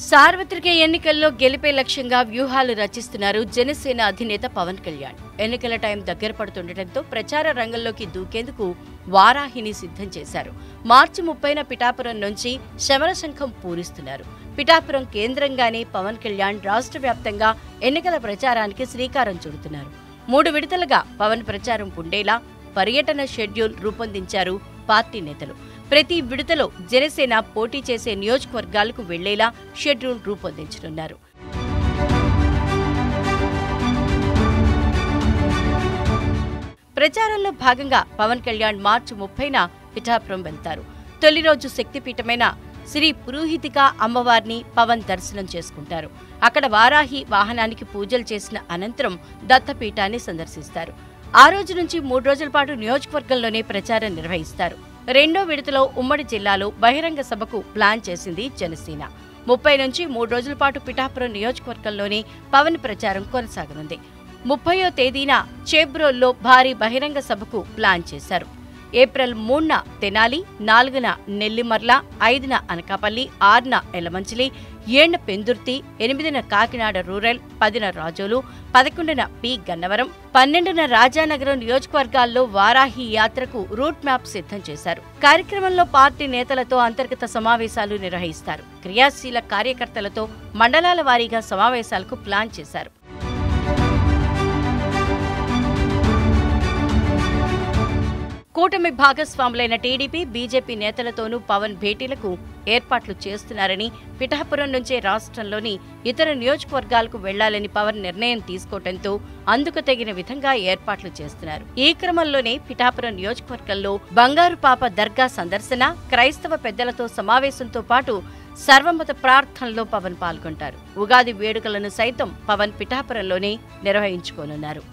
సార్వత్రిక ఎన్నికల్లో గెలిపే లక్ష్యంగా వ్యూహాలు రచిస్తున్నారు జనసేన అధినేత పవన్ కళ్యాణ్. ఎన్నికల టైం దగ్గర పడుతుండటంతో ప్రచార రంగంలోకి దూకేందుకు వారాహిని సిద్ధం చేశారు. మార్చి 30న పిఠాపురం నుంచి శమరశంఖం పూరిస్తున్నారు. పిఠాపురం కేంద్రంగానే పవన్ కళ్యాణ్ రాష్ట్ర వ్యాప్తంగా ఎన్నికల ప్రచారానికి శ్రీకారం చుడుతున్నారు. 3 విడతలుగా పవన్ ప్రచారం ఉండేలా పర్యటన షెడ్యూల్ రూపొందించారు పార్టీ నేతలు. ప్రతి విడతలో జనసేన పోటీ చేసే నియోజకవర్గాలకు వెళ్లేలా షెడ్యూల్ రూపొందించనున్నారు. ప్రచారంలో భాగంగా పవన్ కళ్యాణ్ మార్చి 30న పిఠాపురం వెళ్తారు. తొలి రోజు శక్తిపీఠమైన శ్రీ పురోహితిక అమ్మవారిని పవన్ దర్శనం చేసుకుంటారు. అక్కడ వారాహి వాహనానికి పూజలు చేసిన అనంతరం దత్తపీఠాన్ని సందర్శిస్తారు. ఆ రోజు నుంచి 3 రోజుల పాటు నియోజకవర్గంలోనే ప్రచారం నిర్వహిస్తారు. రెండో విడతలో ఉమ్మడి జిల్లాలో బహిరంగ సభకు ప్లాన్ చేసింది జనసేన. 30 నుంచి 3 రోజుల పాటు పిఠాపురం నియోజకవర్గంలోనే పవన్ ప్రచారం కొనసాగనుంది. 30వ తేదీన చేబ్రోల్లో భారీ బహిరంగ సభకు ప్లాన్ చేశారు. ఏప్రిల్ 3న తెనాలి, 4న నెల్లిమర్ల, 5న అనకాపల్లి, 6న ఎలమంచిలి, 7న పెందుర్తి, 8న కాకినాడ రూరల్, 10న రాజోలు, 11న పి గన్నవరం, 12న రాజానగరం నియోజకవర్గాల్లో వారాహి యాత్రకు రూట్ మ్యాప్ సిద్ధం చేశారు. కార్యక్రమంలో పార్టీ నేతలతో అంతర్గత సమావేశాలు నిర్వహిస్తారు. క్రియాశీల కార్యకర్తలతో మండలాల వారీగా సమావేశాలకు ప్లాన్ చేశారు. కూటమి భాగస్వాములైన టీడీపీ, బీజేపీ నేతలతోనూ పవన్ భేటీలకు ఏర్పాట్లు చేస్తున్నారని, పిఠాపురం నుంచే రాష్ట్రంలోని ఇతర నియోజకవర్గాలకు వెళ్లాలని పవన్ నిర్ణయం తీసుకోవడంతో అందుకు తగిన విధంగా ఏర్పాట్లు చేస్తున్నారు. ఈ క్రమంలోనే పిఠాపురం నియోజకవర్గంలో బంగారుపాప దర్గా సందర్శన, క్రైస్తవ పెద్దలతో సమావేశంతో పాటు సర్వమత ప్రార్థనలో పవన్ పాల్గొంటారు. ఉగాది వేడుకలను సైతం పవన్ పిఠాపురంలోనే నిర్వహించుకోనున్నారు.